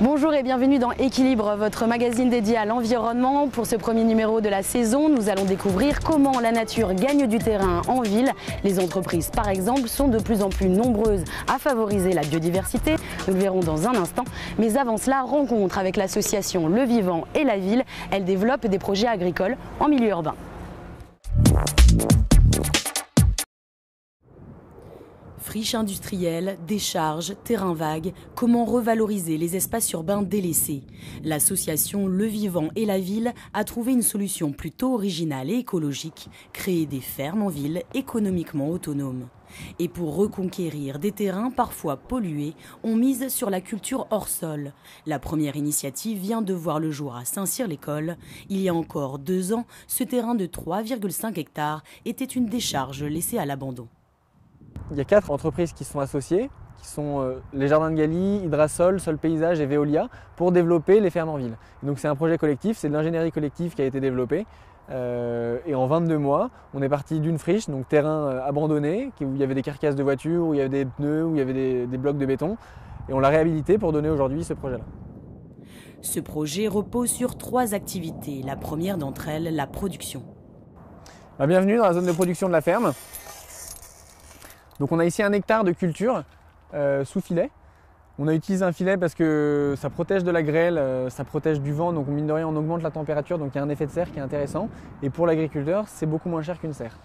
Bonjour et bienvenue dans Équilibre, votre magazine dédié à l'environnement. Pour ce premier numéro de la saison, nous allons découvrir comment la nature gagne du terrain en ville. Les entreprises, par exemple, sont de plus en plus nombreuses à favoriser la biodiversité. Nous le verrons dans un instant. Mais avant cela, rencontre avec l'association Le Vivant et la Ville. Elle développe des projets agricoles en milieu urbain. Friches industrielles, décharges, terrains vagues, comment revaloriser les espaces urbains délaissés? L'association Le Vivant et la Ville a trouvé une solution plutôt originale et écologique, créer des fermes en ville économiquement autonomes. Et pour reconquérir des terrains parfois pollués, on mise sur la culture hors sol. La première initiative vient de voir le jour à Saint-Cyr-l'École. Il y a encore 2 ans, ce terrain de 3,5 hectares était une décharge laissée à l'abandon. Il y a 4 entreprises qui sont associées, qui sont les Jardins de Galie, Hydrasol, Sol Paysage et Veolia, pour développer les fermes en ville. Et donc c'est un projet collectif, c'est de l'ingénierie collective qui a été développée. Et en 22 mois, on est parti d'une friche, donc terrain abandonné, où il y avait des carcasses de voitures, où il y avait des pneus, où il y avait des blocs de béton. Et on l'a réhabilité pour donner aujourd'hui ce projet-là. Ce projet repose sur 3 activités. La première d'entre elles, la production. Bienvenue dans la zone de production de la ferme. Donc on a ici 1 hectare de culture sous filet. On a utilisé un filet parce que ça protège de la grêle, ça protège du vent, donc mine de rien on augmente la température, donc il y a un effet de serre qui est intéressant. Et pour l'agriculteur, c'est beaucoup moins cher qu'une serre.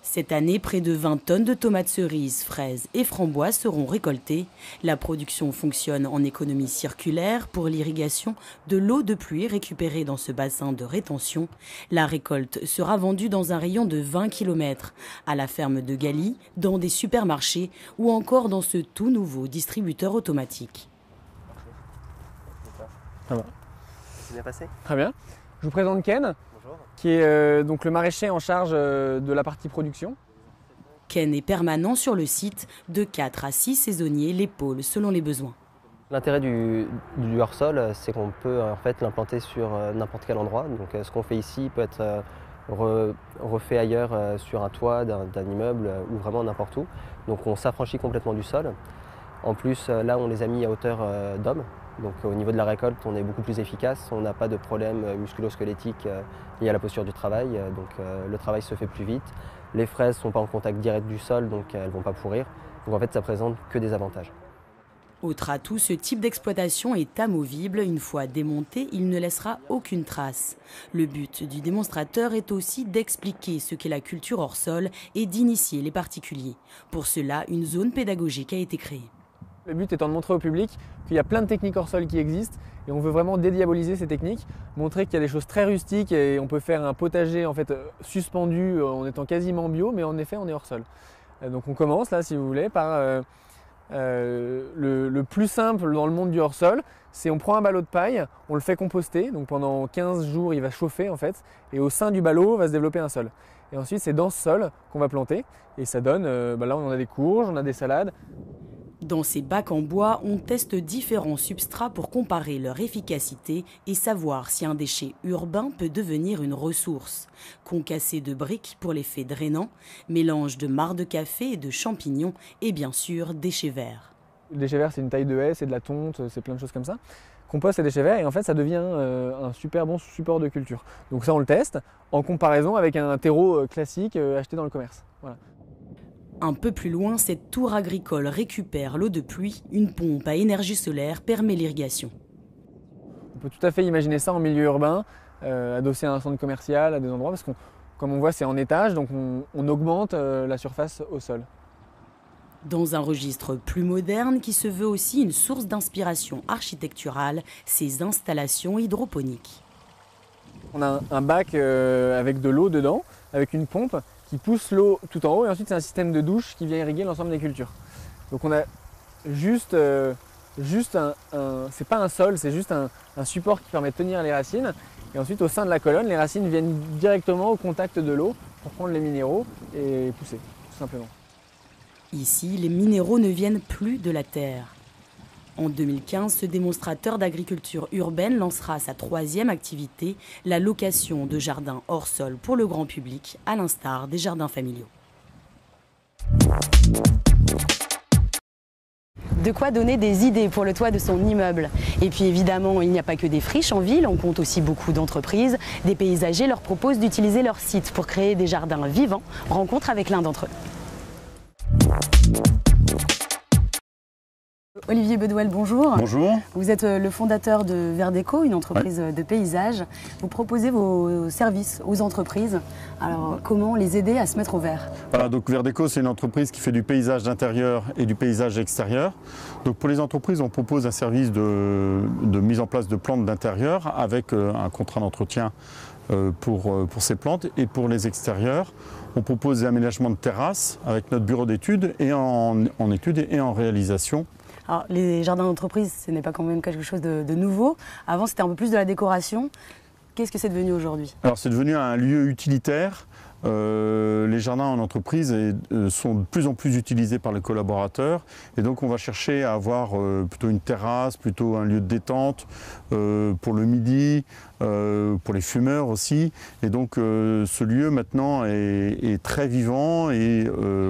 Cette année, près de 20 tonnes de tomates cerises, fraises et framboises seront récoltées. La production fonctionne en économie circulaire pour l'irrigation de l'eau de pluie récupérée dans ce bassin de rétention. La récolte sera vendue dans un rayon de 20 km, à la ferme de Galie, dans des supermarchés ou encore dans ce tout nouveau distributeur automatique. Ça va. C'est bien passé? Très bien. Je vous présente Ken. Qui est donc le maraîcher en charge de la partie production. Ken est permanent sur le site, de 4 à 6 saisonniers l'épaule selon les besoins. L'intérêt du hors-sol, c'est qu'on peut en fait l'implanter sur n'importe quel endroit. Donc ce qu'on fait ici peut être refait ailleurs sur un toit d'un immeuble ou vraiment n'importe où. Donc on s'affranchit complètement du sol. En plus, là on les a mis à hauteur d'homme. Donc au niveau de la récolte, on est beaucoup plus efficace, on n'a pas de problème musculo-squelettique lié à la posture du travail, donc le travail se fait plus vite. Les fraises ne sont pas en contact direct du sol, donc elles ne vont pas pourrir. Donc en fait, ça présente que des avantages. Autre atout, ce type d'exploitation est amovible. Une fois démonté, il ne laissera aucune trace. Le but du démonstrateur est aussi d'expliquer ce qu'est la culture hors sol et d'initier les particuliers. Pour cela, une zone pédagogique a été créée. Le but étant de montrer au public qu'il y a plein de techniques hors sol qui existent et on veut vraiment dédiaboliser ces techniques, montrer qu'il y a des choses très rustiques et on peut faire un potager en fait suspendu en étant quasiment bio, mais en effet on est hors sol. Donc on commence là si vous voulez par le plus simple dans le monde du hors sol, c'est on prend un ballot de paille, on le fait composter, donc pendant 15 jours il va chauffer en fait et au sein du ballot va se développer un sol. Et ensuite c'est dans ce sol qu'on va planter et ça donne, là on a des courges, on a des salades. Dans ces bacs en bois, on teste différents substrats pour comparer leur efficacité et savoir si un déchet urbain peut devenir une ressource. Concassé de briques pour l'effet drainant, mélange de marc de café et de champignons et bien sûr déchets verts. Le déchet vert c'est une taille de haie, c'est de la tonte, c'est plein de choses comme ça. Compost et déchets verts et en fait ça devient un super bon support de culture. Donc ça on le teste en comparaison avec un terreau classique acheté dans le commerce. Voilà. Un peu plus loin, cette tour agricole récupère l'eau de pluie. Une pompe à énergie solaire permet l'irrigation. On peut tout à fait imaginer ça en milieu urbain, adossé à un centre commercial, à des endroits, parce que comme on voit c'est en étage, donc on augmente la surface au sol. Dans un registre plus moderne qui se veut aussi une source d'inspiration architecturale, ces installations hydroponiques. On a un bac avec de l'eau dedans, avec une pompe qui pousse l'eau tout en haut et ensuite c'est un système de douche qui vient irriguer l'ensemble des cultures. Donc on a juste c'est pas un sol, c'est juste un support qui permet de tenir les racines et ensuite au sein de la colonne, les racines viennent directement au contact de l'eau pour prendre les minéraux et pousser, tout simplement. Ici, les minéraux ne viennent plus de la terre. En 2015, ce démonstrateur d'agriculture urbaine lancera sa 3e activité, la location de jardins hors sol pour le grand public, à l'instar des jardins familiaux. De quoi donner des idées pour le toit de son immeuble. Et puis évidemment, il n'y a pas que des friches en ville, on compte aussi beaucoup d'entreprises. Des paysagers leur proposent d'utiliser leur site pour créer des jardins vivants. Rencontre avec l'un d'entre eux. Olivier Bedouel, bonjour. Bonjour. Vous êtes le fondateur de Verdeco, une entreprise de paysage. Vous proposez vos services aux entreprises. Alors, comment les aider à se mettre au vert? Voilà, donc Verdeco, c'est une entreprise qui fait du paysage d'intérieur et du paysage extérieur. Donc pour les entreprises, on propose un service de mise en place de plantes d'intérieur avec un contrat d'entretien pour ces plantes. Et pour les extérieurs, on propose des aménagements de terrasses avec notre bureau d'études et en études et en réalisation. Alors, les jardins d'entreprise, ce n'est pas quand même quelque chose de nouveau. Avant, c'était un peu plus de la décoration. Qu'est-ce que c'est devenu aujourd'hui? Alors, c'est devenu un lieu utilitaire. Les jardins en entreprise sont de plus en plus utilisés par les collaborateurs. Et donc, on va chercher à avoir plutôt une terrasse, plutôt un lieu de détente pour le midi, pour les fumeurs aussi. Et donc, ce lieu maintenant est très vivant et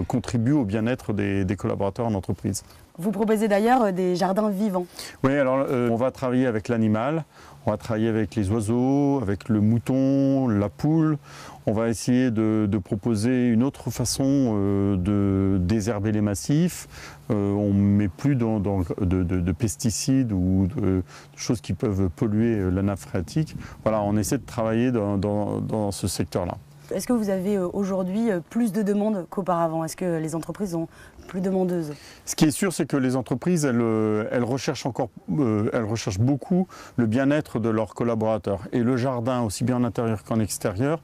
contribue au bien-être des collaborateurs en entreprise. Vous proposez d'ailleurs des jardins vivants. Oui, alors on va travailler avec l'animal, on va travailler avec les oiseaux, avec le mouton, la poule. On va essayer de proposer une autre façon de désherber les massifs. On ne met plus de pesticides ou de choses qui peuvent polluer la nappe phréatique. Voilà, on essaie de travailler dans ce secteur-là. Est-ce que vous avez aujourd'hui plus de demandes qu'auparavant? Est-ce que les entreprises sont plus demandeuses? Ce qui est sûr, c'est que les entreprises, elles recherchent beaucoup le bien-être de leurs collaborateurs. Et le jardin, aussi bien en intérieur qu'en extérieur,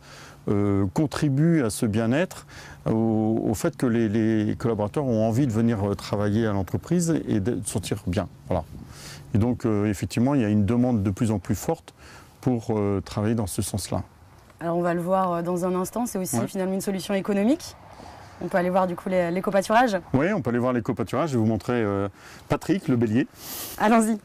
contribue à ce bien-être, au fait que les collaborateurs ont envie de venir travailler à l'entreprise et de se sentir bien. Voilà. Et donc, effectivement, il y a une demande de plus en plus forte pour travailler dans ce sens-là. Alors on va le voir dans un instant, c'est aussi finalement une solution économique. On peut aller voir du coup l'éco-pâturage. Oui, on peut aller voir l'éco-pâturage. Je vais vous montrer Patrick, le bélier. Allons-y.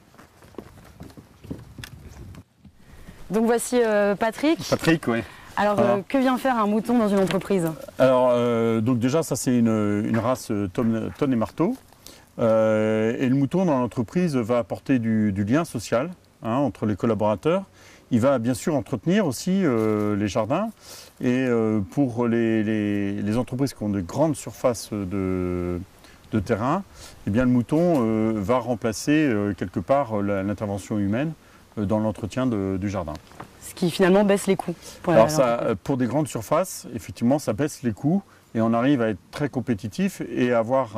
Donc voici Patrick. Patrick, oui. Alors que vient faire un mouton dans une entreprise? Alors donc déjà ça c'est une race tonne et marteau. Et le mouton dans l'entreprise va apporter du lien social entre les collaborateurs. Il va bien sûr entretenir aussi les jardins et pour les entreprises qui ont de grandes surfaces de terrain, eh bien, le mouton va remplacer quelque part l'intervention humaine dans l'entretien du jardin. Ce qui finalement baisse les coûts. Alors pour des grandes surfaces, effectivement, ça baisse les coûts et on arrive à être très compétitif et avoir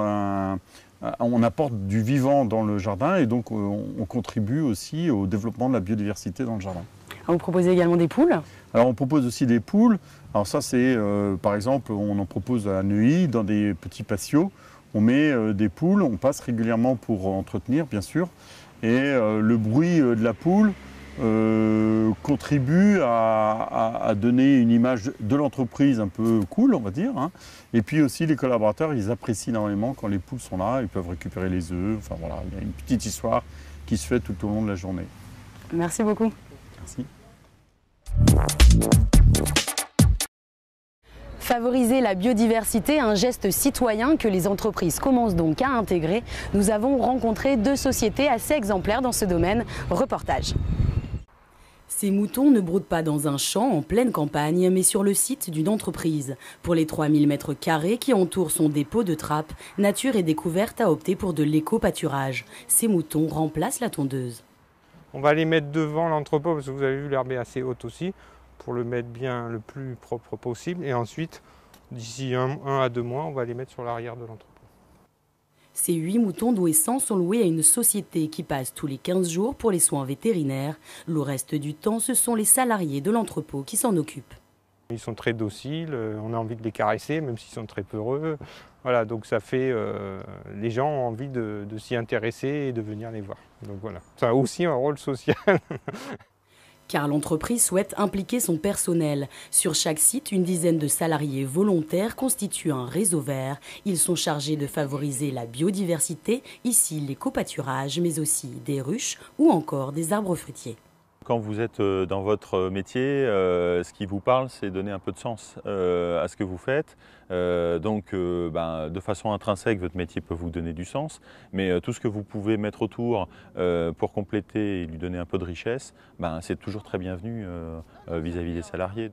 on apporte du vivant dans le jardin et donc on contribue aussi au développement de la biodiversité dans le jardin. Vous proposez également des poules? Alors on propose aussi des poules. Alors ça c'est par exemple on en propose à Neuilly dans des petits patios. On met des poules, on passe régulièrement pour entretenir bien sûr. Et le bruit de la poule contribue à donner une image de l'entreprise un peu cool, on va dire. Et puis aussi les collaborateurs, ils apprécient énormément quand les poules sont là, ils peuvent récupérer les œufs. Enfin voilà, il y a une petite histoire qui se fait tout au long de la journée. Merci beaucoup. Merci. Favoriser la biodiversité, un geste citoyen que les entreprises commencent donc à intégrer. Nous avons rencontré deux sociétés assez exemplaires dans ce domaine. Reportage. Ces moutons ne brodent pas dans un champ en pleine campagne, mais sur le site d'une entreprise. Pour les 3000 m² qui entourent son dépôt de trappe, Nature et Découverte a opté pour de l'éco-pâturage. Ces moutons remplacent la tondeuse. On va les mettre devant l'entrepôt parce que vous avez vu l'herbe est assez haute aussi, pour le mettre bien le plus propre possible. Et ensuite, d'ici 1 à 2 mois, on va les mettre sur l'arrière de l'entrepôt. Ces 8 moutons d'Ouessant sont loués à une société qui passe tous les 15 jours pour les soins vétérinaires. Le reste du temps, ce sont les salariés de l'entrepôt qui s'en occupent. Ils sont très dociles, on a envie de les caresser, même s'ils sont très peureux. Voilà, donc ça fait, les gens ont envie de s'y intéresser et de venir les voir. Donc voilà, ça a aussi un rôle social. Car l'entreprise souhaite impliquer son personnel. Sur chaque site, une dizaine de salariés volontaires constituent un réseau vert. Ils sont chargés de favoriser la biodiversité, ici l'éco-pâturage, mais aussi des ruches ou encore des arbres fruitiers. Quand vous êtes dans votre métier, ce qui vous parle, c'est donner un peu de sens à ce que vous faites. De façon intrinsèque, votre métier peut vous donner du sens, mais tout ce que vous pouvez mettre autour pour compléter et lui donner un peu de richesse, c'est toujours très bienvenu vis-à-vis des salariés.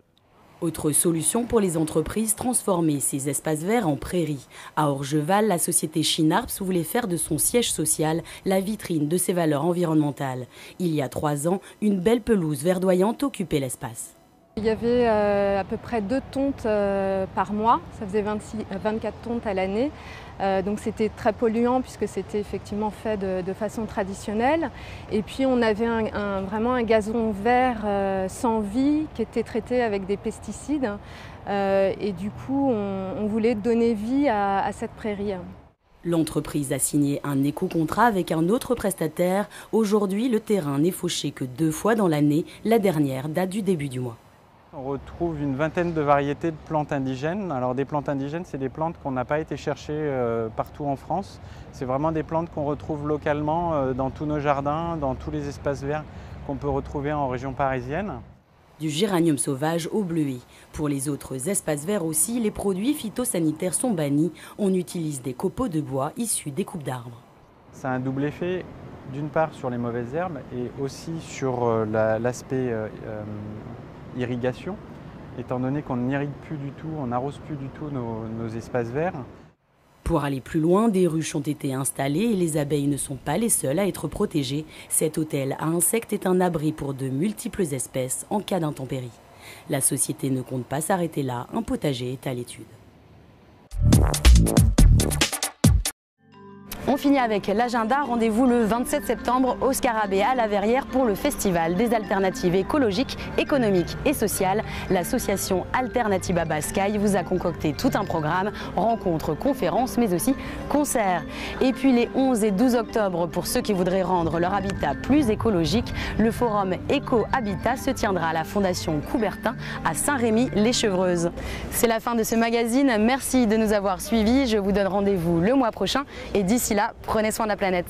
Autre solution pour les entreprises, transformer ces espaces verts en prairies. À Orgeval, la société Chinarps voulait faire de son siège social la vitrine de ses valeurs environnementales. Il y a 3 ans, une belle pelouse verdoyante occupait l'espace. Il y avait à peu près 2 tontes par mois, ça faisait 24 tontes à l'année. Donc c'était très polluant puisque c'était effectivement fait de façon traditionnelle. Et puis on avait vraiment un gazon vert sans vie qui était traité avec des pesticides. Et du coup on voulait donner vie à cette prairie. L'entreprise a signé un éco-contrat avec un autre prestataire. Aujourd'hui, le terrain n'est fauché que 2 fois dans l'année. La dernière date du début du mois. On retrouve une vingtaine de variétés de plantes indigènes. Alors des plantes indigènes, c'est des plantes qu'on n'a pas été chercher partout en France. C'est vraiment des plantes qu'on retrouve localement dans tous nos jardins, dans tous les espaces verts qu'on peut retrouver en région parisienne. Du géranium sauvage au bleuet. Pour les autres espaces verts aussi, les produits phytosanitaires sont bannis. On utilise des copeaux de bois issus des coupes d'arbres. Ça a un double effet, d'une part sur les mauvaises herbes et aussi sur l'aspect irrigation, étant donné qu'on n'irrigue plus du tout, on n'arrose plus du tout nos espaces verts. Pour aller plus loin, des ruches ont été installées et les abeilles ne sont pas les seules à être protégées. Cet hôtel à insectes est un abri pour de multiples espèces en cas d'intempéries. La société ne compte pas s'arrêter là, un potager est à l'étude. On finit avec l'agenda. Rendez-vous le 27 septembre au Scarabée à la Verrière pour le Festival des alternatives écologiques, économiques et sociales. L'association Alternativa Bascaille vous a concocté tout un programme, rencontres, conférences, mais aussi concerts. Et puis les 11 et 12 octobre, pour ceux qui voudraient rendre leur habitat plus écologique, le forum Éco-Habitat se tiendra à la Fondation Coubertin à Saint-Rémy-les-Chevreuses. C'est la fin de ce magazine. Merci de nous avoir suivis. Je vous donne rendez-vous le mois prochain et d'ici là, prenez soin de la planète.